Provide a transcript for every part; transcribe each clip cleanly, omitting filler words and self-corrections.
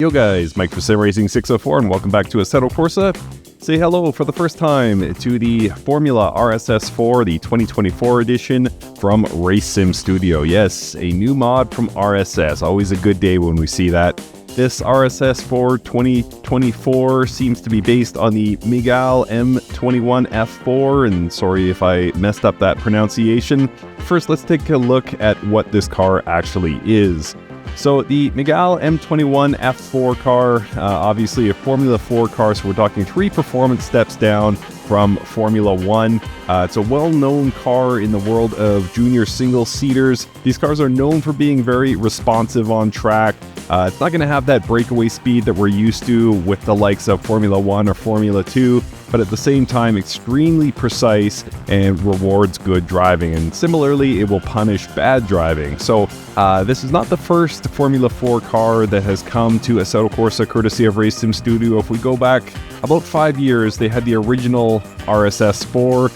Yo guys, Mike for Sim Racing 604 and welcome back to Assetto Corsa. Say hello for the first time to the Formula RSS 4, the 2024 edition from Race Sim Studio. Yes, a new mod from RSS. Always a good day when we see that. This RSS 4 2024 seems to be based on the Miguel M21 F4, and sorry if I messed up that pronunciation. First, let's take a look at what this car actually is. So the Miguel M21 F4 car, obviously a Formula 4 car, so we're talking 3 performance steps down from Formula 1. It's a well-known car in the world of junior single-seaters. These cars are known for being very responsive on track. It's not going to have that breakaway speed that we're used to with the likes of Formula 1 or Formula 2, but at the same time extremely precise and rewards good driving. And similarly, it will punish bad driving. So this is not the first Formula 4 car that has come to Assetto Corsa courtesy of Race Sim Studio. If we go back about 5 years, they had the original RSS 4.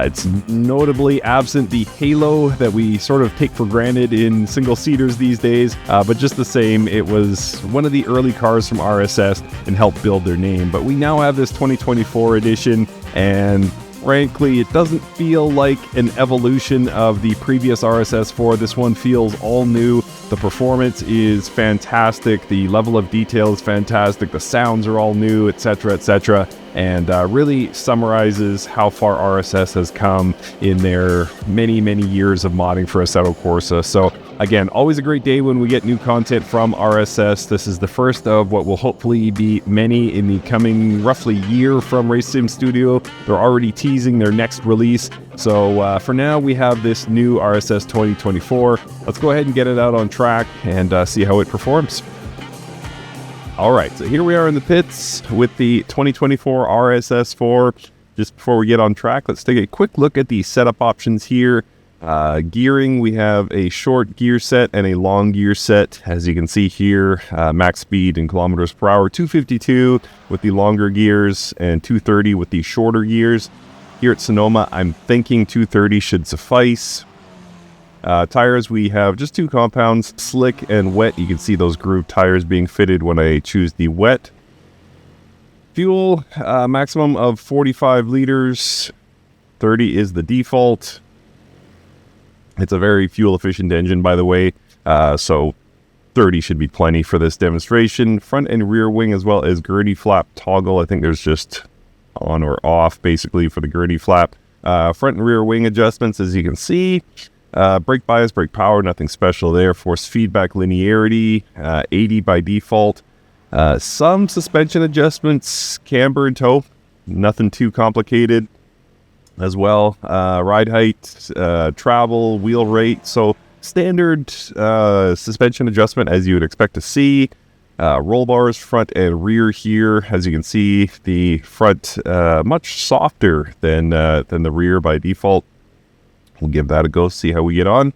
It's notably absent the halo that we sort of take for granted in single-seaters these days, but just the same, it was one of the early cars from RSS and helped build their name. But we now have this 2024 edition, and frankly, it doesn't feel like an evolution of the previous RSS 4. This one feels all new. The performance is fantastic. The level of detail is fantastic. The sounds are all new, etc., etc., and really summarizes how far RSS has come in their many, many years of modding for Assetto Corsa. So again, always a great day when we get new content from RSS. This is the first of what will hopefully be many in the coming roughly year from Race Sim Studio. They're already teasing their next release. So for now, we have this new RSS 2024. Let's go ahead and get it out on track and see how it performs. All right, so here we are in the pits with the 2024 RSS 4. Just before we get on track, let's take a quick look at the setup options here. Gearing, we have a short gear set and a long gear set. As you can see here, max speed in kilometers per hour, 252 with the longer gears and 230 with the shorter gears. Here at Sonoma, I'm thinking 230 should suffice. Tires, we have just 2 compounds, slick and wet. You can see those groove tires being fitted when I choose the wet. Fuel, maximum of 45 liters. 30 is the default. It's a very fuel-efficient engine, by the way, so 30 should be plenty for this demonstration. Front and rear wing, as well as gurney flap toggle. I think there's just on or off, basically, for the gurney flap. Front and rear wing adjustments, as you can see. Brake bias, brake power, nothing special there. Force feedback linearity, 80 by default. Some suspension adjustments, camber and toe, nothing too complicated as well. Ride height, travel, wheel rate. So standard suspension adjustment as you would expect to see. Roll bars, front and rear here. As you can see, the front much softer than the rear by default. We'll give that a go, see how we get on.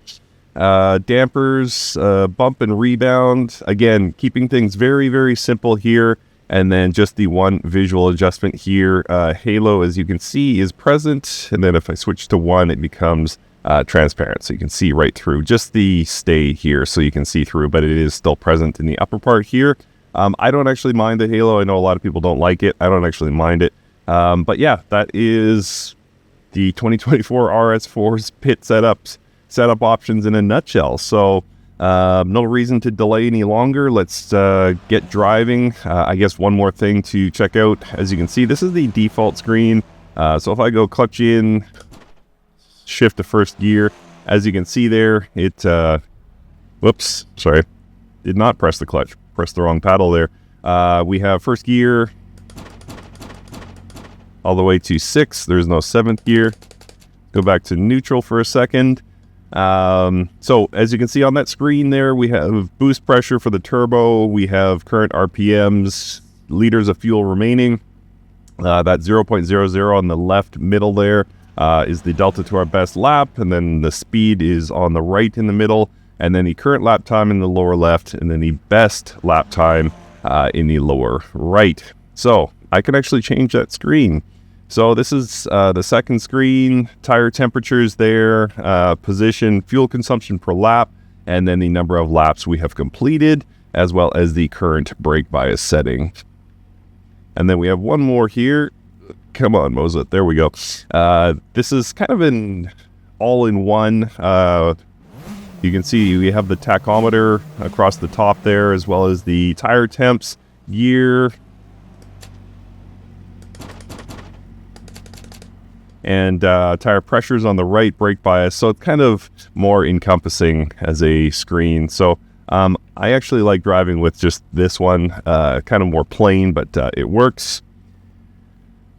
Dampers, bump and rebound. Again, keeping things very, very simple here. And then just the one visual adjustment here. Halo, as you can see, is present. And then if I switch to 1, it becomes transparent. So you can see right through. Just the stay here so you can see through, but it is still present in the upper part here. I don't actually mind the halo. I know a lot of people don't like it. I don't actually mind it. But yeah, that is the 2024 RS4's pit setup options in a nutshell. So no reason to delay any longer. Let's get driving. I guess one more thing to check out. As you can see, this is the default screen. So if I go clutch in, shift to first gear, as you can see there, it whoops, sorry, did not press the clutch, pressed the wrong paddle there. We have first gear all the way to 6. There's no 7th gear. Go back to neutral for a second. So as you can see on that screen there, we have boost pressure for the turbo. We have current RPMs, liters of fuel remaining. That 0.00 on the left middle there is the delta to our best lap. And then the speed is on the right in the middle. And then the current lap time in the lower left. And then the best lap time in the lower right. So I can actually change that screen. So this is the second screen, tire temperatures there, position, fuel consumption per lap, and then the number of laps we have completed. as well as the current brake bias setting. And then we have one more here. Come on, Moses. There we go. This is kind of an all-in-one. You can see we have the tachometer across the top there, as well as the tire temps, gear, and tire pressures on the right, brake bias. So it's kind of more encompassing as a screen. So I actually like driving with just this one, kind of more plain, but it works.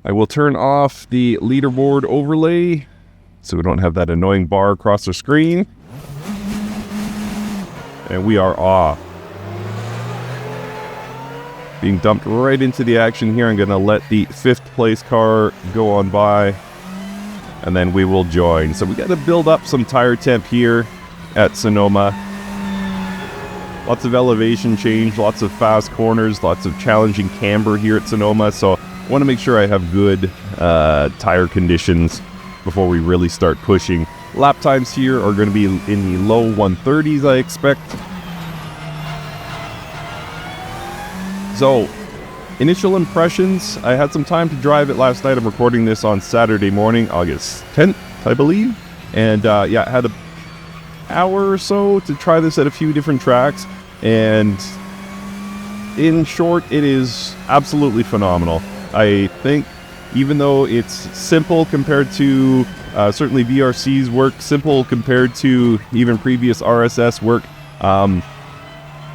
I will turn off the leaderboard overlay so we don't have that annoying bar across the screen. And we are off. Being dumped right into the action here. I'm going to let the 5th place car go on by, and then we will join. So we got to build up some tire temp here at Sonoma. Lots of elevation change, lots of fast corners, lots of challenging camber here at Sonoma. So I want to make sure I have good tire conditions before we really start pushing. Lap times here are going to be in the low 130s, I expect. So, initial impressions. I had some time to drive it last night. I'm recording this on Saturday morning, August 10th, I believe. And yeah, I had an hour or so to try this at a few different tracks. And in short, it is absolutely phenomenal. I think even though it's simple compared to certainly VRC's work, simple compared to even previous RSS work,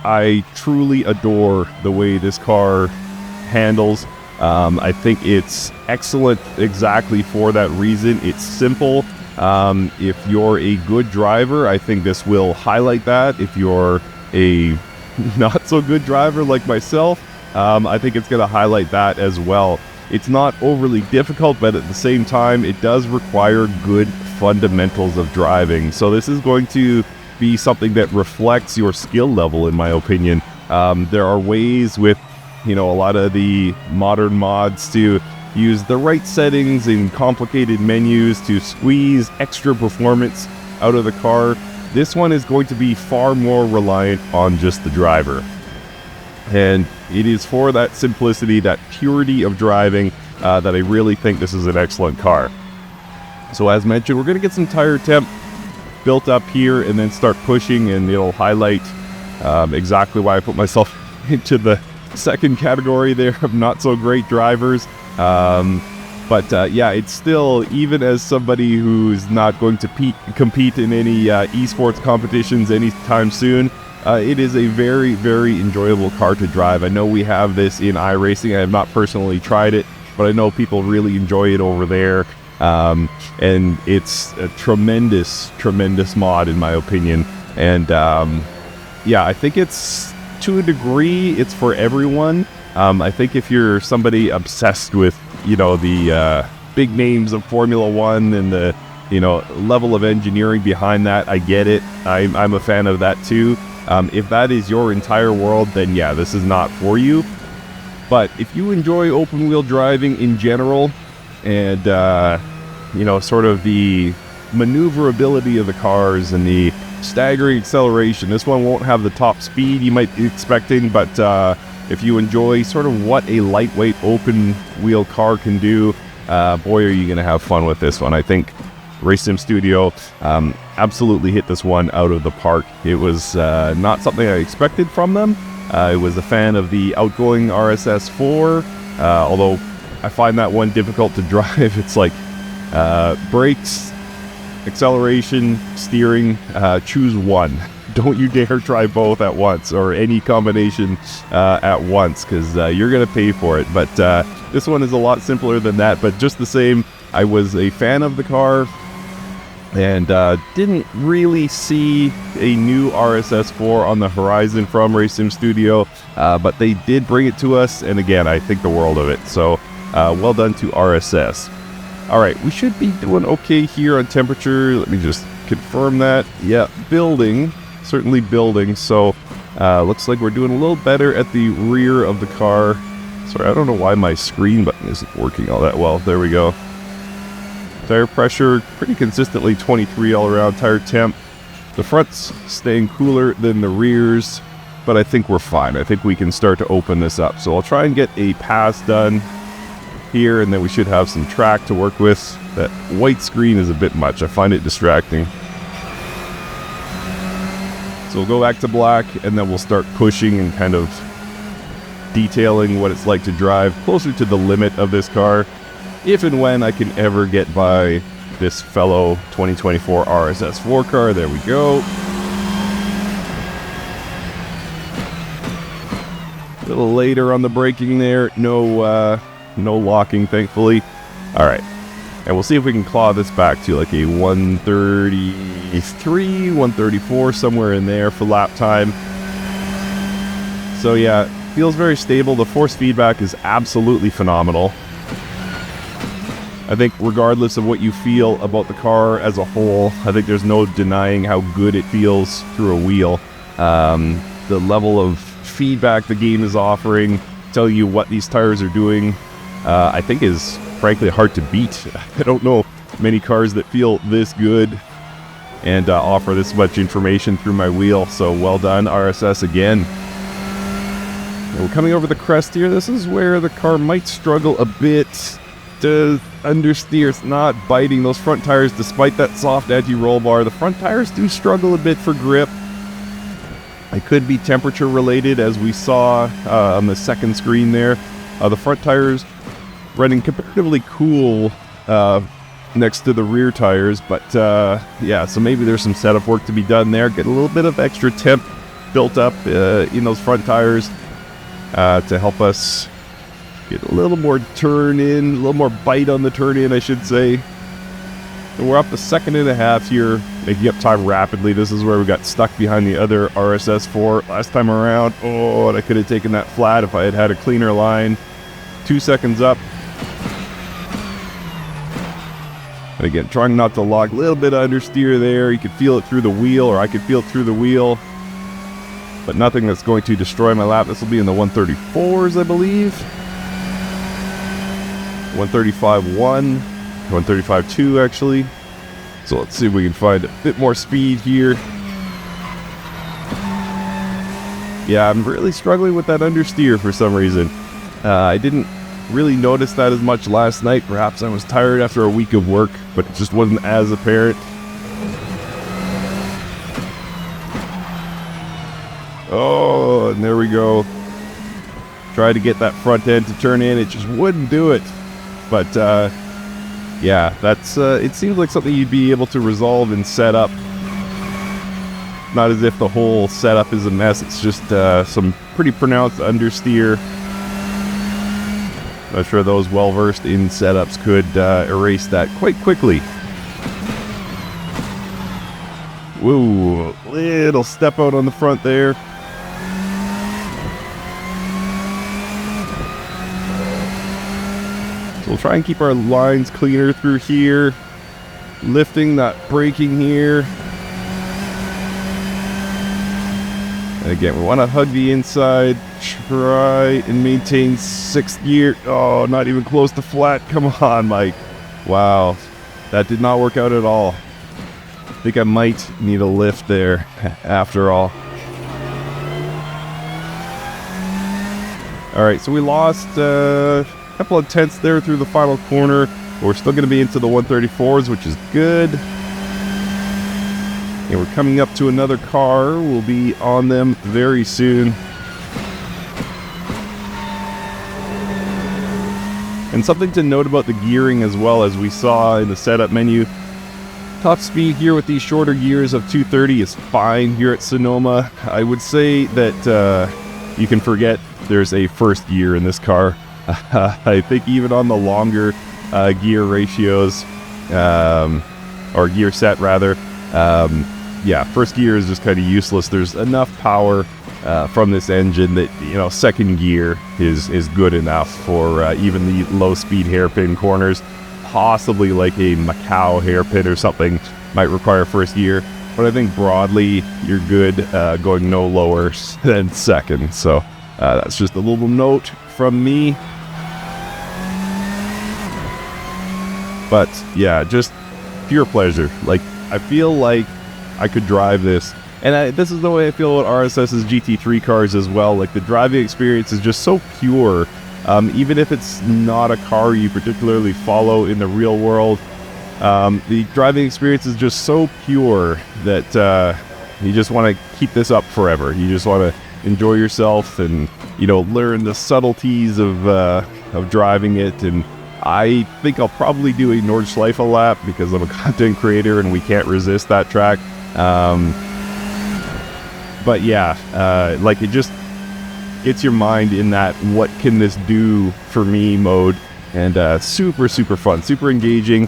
I truly adore the way this car handles. I think it's excellent exactly for that reason. It's simple. If you're a good driver, I think this will highlight that. If you're a not so good driver like myself, I think it's going to highlight that as well. It's not overly difficult, but at the same time, it does require good fundamentals of driving. So this is going to be something that reflects your skill level, in my opinion. There are ways with, a lot of the modern mods to use the right settings in complicated menus to squeeze extra performance out of the car. This one is going to be far more reliant on just the driver. And it is for that simplicity, that purity of driving, that I really think this is an excellent car. So as mentioned, we're going to get some tire temp built up here and then start pushing, and it'll highlight exactly why I put myself into the second category there of not so great drivers. But yeah, it's still, even as somebody who's not going to compete in any esports competitions anytime soon, it is a very, very enjoyable car to drive. I know we have this in iRacing. I have not personally tried it, but I know people really enjoy it over there. And it's a tremendous, tremendous mod in my opinion. And yeah, I think it's, to a degree, it's for everyone. I think if you're somebody obsessed with, the big names of Formula One and the, level of engineering behind that, I get it. I'm a fan of that too. If that is your entire world, then yeah, this is not for you. But if you enjoy open wheel driving in general, and sort of the maneuverability of the cars and the staggering acceleration, this one won't have the top speed you might be expecting, but if you enjoy sort of what a lightweight open wheel car can do, boy, are you going to have fun with this one. I think RaceSim Studio absolutely hit this one out of the park. It was not something I expected from them. I was a fan of the outgoing RSS 4, although I find that one difficult to drive. It's like brakes, acceleration, steering, choose one. Don't you dare try both at once, or any combination at once, because you're going to pay for it. But this one is a lot simpler than that. But just the same, I was a fan of the car, and didn't really see a new RSS4 on the horizon from RaceSim Studio, but they did bring it to us, and again, I think the world of it. So well done to RSS. All right, we should be doing okay here on temperature. Let me just confirm that. Yeah, building, certainly building. So looks like we're doing a little better at the rear of the car. Sorry, I don't know why my screen button isn't working all that well. There we go. Tire pressure, pretty consistently 23 all around. Tire temp, the front's staying cooler than the rears. but I think we're fine. I think we can start to open this up. So I'll try and get a pass done here, and then we should have some track to work with. That white screen is a bit much. I find it distracting. So we'll go back to black, and then we'll start pushing and kind of detailing what it's like to drive closer to the limit of this car, if and when I can ever get by this fellow 2024 RSS 4 car. There we go. A little later on the braking there. No locking, thankfully. All right. And we'll see if we can claw this back to like a 133, 134, somewhere in there for lap time. So yeah, feels very stable. The force feedback is absolutely phenomenal. I think regardless of what you feel about the car as a whole, I think there's no denying how good it feels through a wheel. The level of feedback the game is offering, telling you what these tires are doing, I think is frankly hard to beat. I don't know many cars that feel this good and offer this much information through my wheel. So well done, RSS, again. And we're coming over the crest here. This is where the car might struggle a bit to understeer. It's not biting those front tires despite that soft edgy roll bar. The front tires do struggle a bit for grip. It could be temperature related, as we saw on the second screen there. The front tires running comparatively cool next to the rear tires, but yeah, so maybe there's some setup work to be done there. Get a little bit of extra temp built up in those front tires to help us get a little more turn in, a little more bite on the turn in, I should say. And we're up to 2.5 here, making up time rapidly. This is where we got stuck behind the other RSS 4 last time around. Oh, and I could have taken that flat if I had had a cleaner line. 2 seconds up. And again, trying not to lock, a little bit of understeer there. You could feel it through the wheel, or I could feel it through the wheel. But nothing that's going to destroy my lap. This will be in the 134s, I believe. 135.1. 135.2 actually. So let's see if we can find a bit more speed here. Yeah, I'm really struggling with that understeer for some reason. I didn't really notice that as much last night. Perhaps I was tired after a week of work, but it just wasn't as apparent. Oh, and there we go. Tried to get that front end to turn in. It just wouldn't do it. But yeah, that's it seems like something you'd be able to resolve in setup. Not as if the whole setup is a mess. It's just some pretty pronounced understeer. I'm sure those well-versed in setups could erase that quite quickly. Woo, little step out on the front there. So we'll try and keep our lines cleaner through here. Lifting, not braking here. And again, we want to hug the inside. Try and maintain 6th gear. Oh, not even close to flat. Come on, Mike. Wow. That did not work out at all. I think I might need a lift there after all. All right, so we lost a couple of tenths there through the final corner. We're still going to be into the 134s, which is good. And we're coming up to another car. We'll be on them very soon. And something to note about the gearing as well, as we saw in the setup menu. Top speed here with these shorter gears of 230 is fine here at Sonoma. I would say that you can forget there's a first gear in this car. I think even on the longer gear ratios, or gear set rather, yeah, first gear is just kind of useless. There's enough power from this engine that, you know, second gear is good enough for even the low speed hairpin corners. Possibly like a Macau hairpin or something might require first gear, but I think broadly you're good going no lower than second. So that's just a little note from me. But yeah, just pure pleasure. Like, I feel like I could drive this And this is the way I feel about RSS's GT3 cars as well. Like, the driving experience is just so pure. Even if it's not a car you particularly follow in the real world, the driving experience is just so pure that you just want to keep this up forever. You just want to enjoy yourself and, you know, learn the subtleties of driving it. And I think I'll probably do a Nordschleife lap because I'm a content creator and we can't resist that track. But yeah, like, it just gets your mind in that what can this do for me mode. And super fun, super engaging.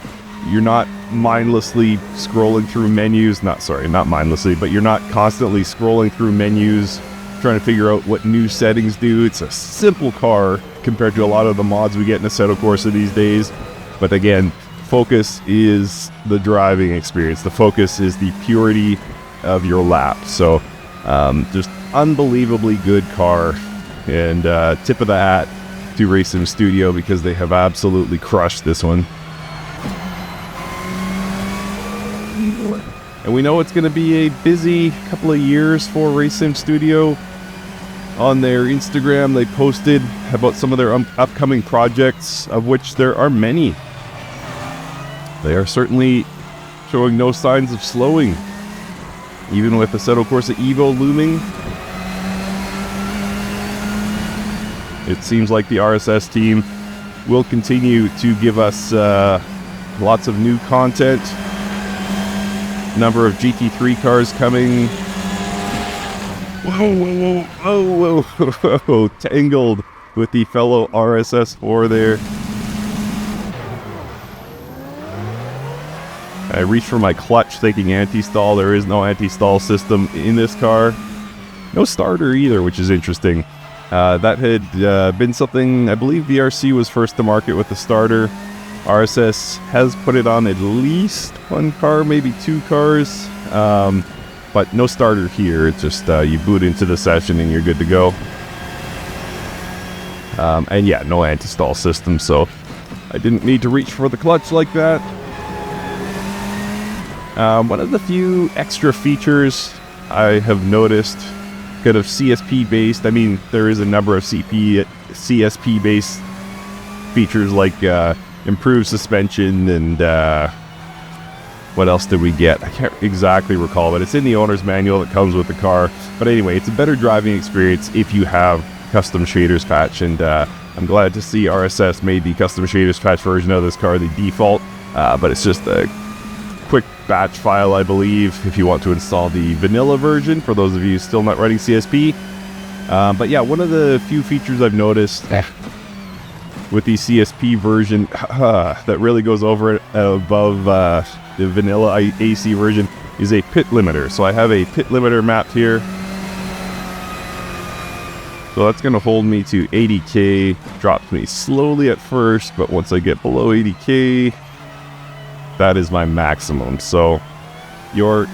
You're not mindlessly scrolling through menus. Not mindlessly, but you're not constantly scrolling through menus trying to figure out what new settings do. It's a simple car compared to a lot of the mods we get in Assetto Corsa these days. But again, focus is the driving experience. The focus is the purity of your lap. So just unbelievably good car. And tip of the hat to RaceSim Studio because they have absolutely crushed this one. And we know it's going to be a busy couple of years for RaceSim Studio. On their Instagram, they posted about some of their upcoming projects, of which there are many. They are certainly showing no signs of slowing, even with Assetto Corsa Evo looming. It seems like the RSS team will continue to give us lots of new content. Number of GT3 cars coming. Whoa, tangled with the fellow RSS4 there. I reached for my clutch thinking anti-stall. There is no anti-stall system in this car. No starter either, which is interesting. That had been something, I believe VRC was first to market with the starter. RSS has put it on at least one car, maybe two cars, but no starter here. It's just you boot into the session and you're good to go. And yeah, no anti-stall system, so I didn't need to reach for the clutch like that. One of the few extra features I have noticed, kind of CSP based, I mean, there is a number of CSP based features like improved suspension and what else did we get? I can't exactly recall, but it's in the owner's manual that comes with the car. But anyway, it's a better driving experience if you have custom shaders patch, and I'm glad to see RSS made the custom shaders patch version of this car the default, but it's just a quick batch file, I believe, if you want to install the vanilla version, for those of you still not running CSP. But yeah, one of the few features I've noticed with the CSP version that really goes over it above the vanilla AC version is a pit limiter. So I have a pit limiter mapped here. So that's going to hold me to 80k, drops me slowly at first, but once I get below 80k, that is my maximum. So your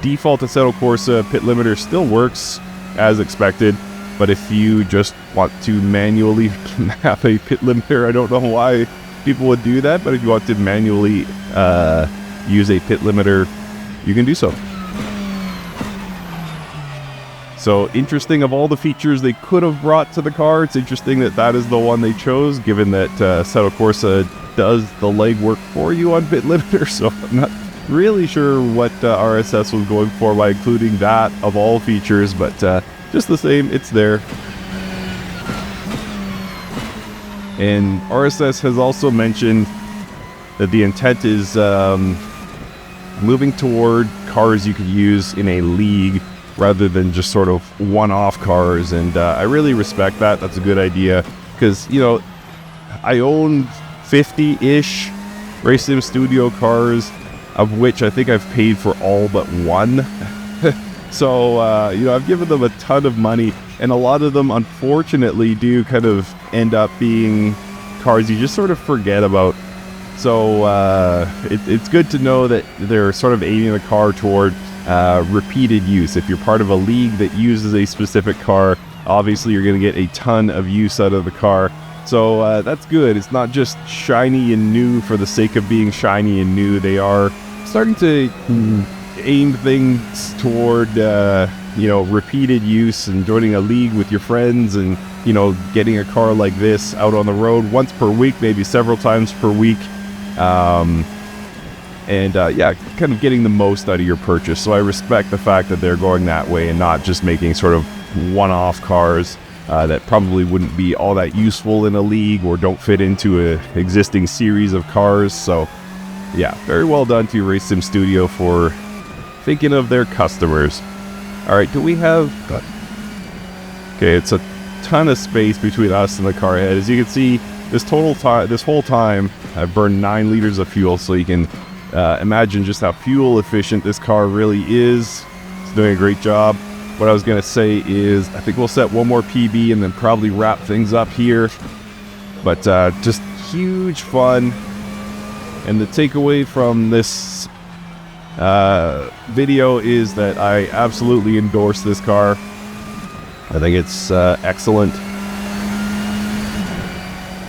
default Assetto Corsa pit limiter still works as expected, but if you just want to manually have a pit limiter, I don't know why people would do that, but if you want to manually use a pit limiter, you can do so. So interesting, of all the features they could have brought to the car, it's interesting that that is the one they chose, given that Assetto Corsa does the legwork for you on pit limiter. So I'm not really sure what RSS was going for by including that of all features, but just the same, it's there. And RSS has also mentioned that the intent is moving toward cars you could use in a league rather than just sort of one-off cars, and I really respect that. That's a good idea, because, you know, I own 50-ish RaceSim Studio cars, of which I think I've paid for all but one. So, you know, I've given them a ton of money, and a lot of them, unfortunately, do kind of end up being cars you just sort of forget about. So, it's good to know that they're sort of aiming the car toward repeated use. If you're part of a league that uses a specific car, obviously you're going to get a ton of use out of the car. So, that's good. It's not just shiny and new for the sake of being shiny and new. They are starting to aim things toward, repeated use and joining a league with your friends and, getting a car like this out on the road once per week, maybe several times per week. Kind of getting the most out of your purchase. So I respect the fact that they're going that way and not just making sort of one-off cars that probably wouldn't be all that useful in a league or don't fit into an existing series of cars. So yeah, very well done to Race Sim Studio for thinking of their customers. All right, do we have... Okay, it's a ton of space between us and the car ahead. As you can see, this whole time, I've burned 9 liters of fuel, so you can imagine just how fuel efficient this car really is. It's doing a great job. What I was going to say is, I think we'll set one more PB and then probably wrap things up here. But just huge fun. And the takeaway from this video is that I absolutely endorse this car. I think it's excellent.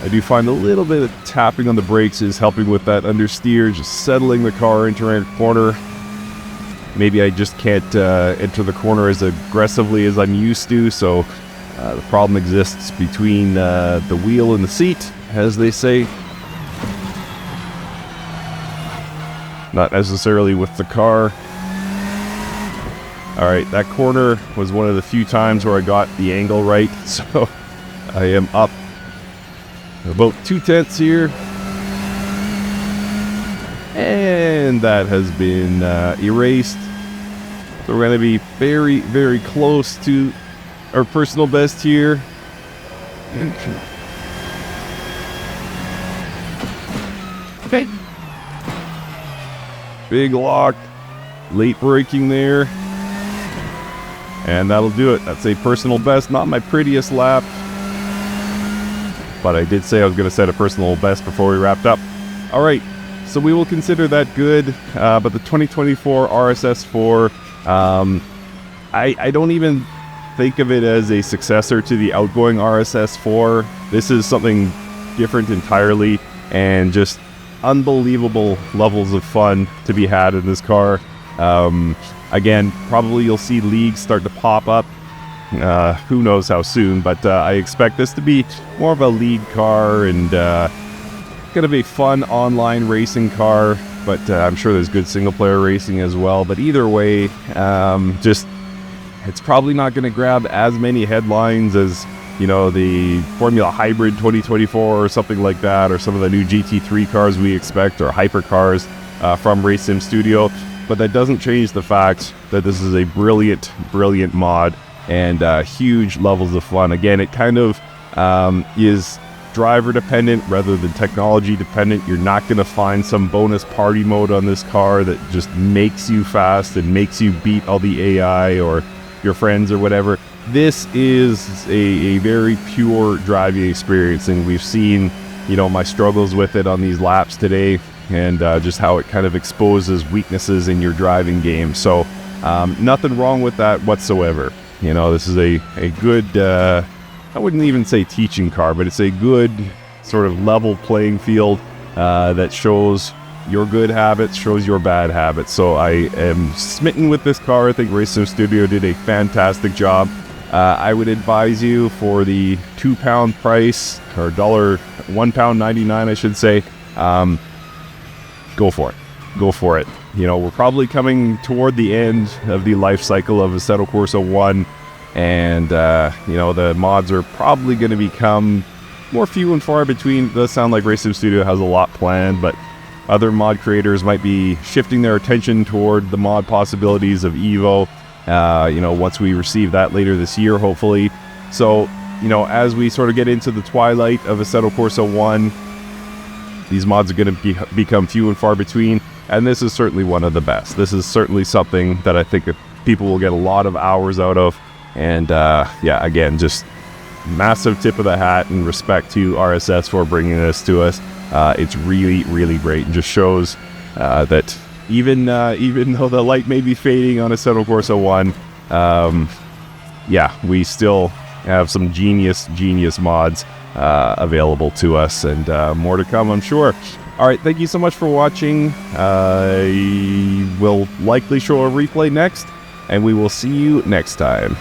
I do find a little bit of tapping on the brakes is helping with that understeer, just settling the car into a corner. Maybe I just can't enter the corner as aggressively as I'm used to, so the problem exists between the wheel and the seat, as they say. Not necessarily with the car. Alright, that corner was one of the few times where I got the angle right, so I am up about 2/10 here. And that has been erased. So we're going to be very, very close to our personal best here. Okay. Big lock. Late braking there. And that'll do it. That's a personal best. Not my prettiest lap. But I did say I was going to set a personal best before we wrapped up. All right. So we will consider that good. But the 2024 RSS 4, I don't even think of it as a successor to the outgoing RSS 4. This is something different entirely. And just unbelievable levels of fun to be had in this car. Again, probably you'll see leagues start to pop up. Who knows how soon, but I expect this to be more of a league car and going to be a fun online racing car, but I'm sure there's good single-player racing as well. But either way, it's probably not going to grab as many headlines as, the Formula Hybrid 2024 or something like that, or some of the new GT3 cars we expect, or hypercars from Race Sim Studio. But that doesn't change the fact that this is a brilliant, brilliant mod and huge levels of fun. Again, it kind of is driver dependent rather than technology dependent. You're not going to find some bonus party mode on this car that just makes you fast and makes you beat all the AI or your friends or whatever. This is a very pure driving experience, and we've seen, my struggles with it on these laps today, and just how it kind of exposes weaknesses in your driving game. So nothing wrong with that whatsoever. This is a good, I wouldn't even say teaching car, but it's a good sort of level playing field that shows your good habits, shows your bad habits. So I am smitten with this car. I think Race Sim Studio did a fantastic job. I would advise you, for the £2 price, or £1.99 I should say, go for it. Go for it. We're probably coming toward the end of the life cycle of Assetto Corsa 1, and the mods are probably going to become more few and far between. It does sound like Race Sim Studio has a lot planned, but other mod creators might be shifting their attention toward the mod possibilities of Evo, once we receive that later this year, hopefully. So, as we sort of get into the twilight of Assetto Corsa 1, these mods are going to become few and far between, and this is certainly one of the best. This is certainly something that I think people will get a lot of hours out of, and again, just massive tip of the hat and respect to RSS for bringing this to us. It's really, really great, and just shows that even though the light may be fading on Assetto Corsa 1, we still have some genius mods available to us, and more to come, I'm sure. All right, thank you so much for watching. I will likely show a replay next, and we will see you next time.